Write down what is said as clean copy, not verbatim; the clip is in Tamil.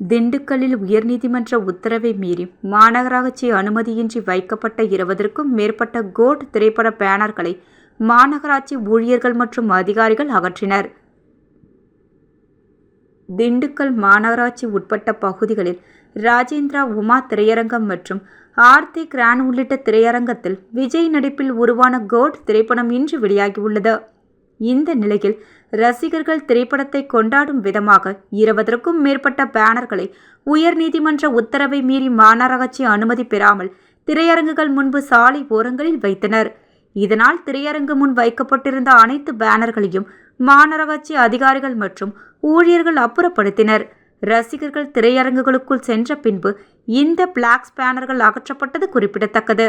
திண்டுக்கல்லில் உயர்நீதிமன்ற உத்தரவை மீறி மாநகராட்சி அனுமதியின்றி வைக்கப்பட்ட 20க்கும் மேற்பட்ட கோட் திரைப்பட பேனர்களை மாநகராட்சி ஊழியர்கள் மற்றும் அதிகாரிகள் அகற்றினர். திண்டுக்கல் மாநகராட்சி உட்பட்ட பகுதிகளில் ராஜேந்திரா உமா திரையரங்கம் மற்றும் ஆர்த்தி கிராண்ட் உள்ளிட்ட திரையரங்கத்தில் விஜய் நடிப்பில் உருவான கோட் திரைப்படம் இன்று வெளியாகியுள்ளது. இந்த நிலையில் ரசிகர்கள் திரைப்படத்தை கொண்டாடும் விதமாக 20க்கும் மேற்பட்ட பேனர்களை உயர்நீதிமன்ற உத்தரவை மீறி மாநகராட்சி அனுமதி பெறாமல் திரையரங்குகள் முன்பு சாலை ஓரங்களில் வைத்தனர். இதனால் திரையரங்கு முன் வைக்கப்பட்டிருந்த அனைத்து பேனர்களையும் மாநகராட்சி அதிகாரிகள் மற்றும் ஊழியர்கள் அப்புறப்படுத்தினர். ரசிகர்கள் திரையரங்குகளுக்குள் சென்ற பின்பு இந்த பிளாக்ஸ் பேனர்கள் அகற்றப்பட்டது குறிப்பிடத்தக்கது.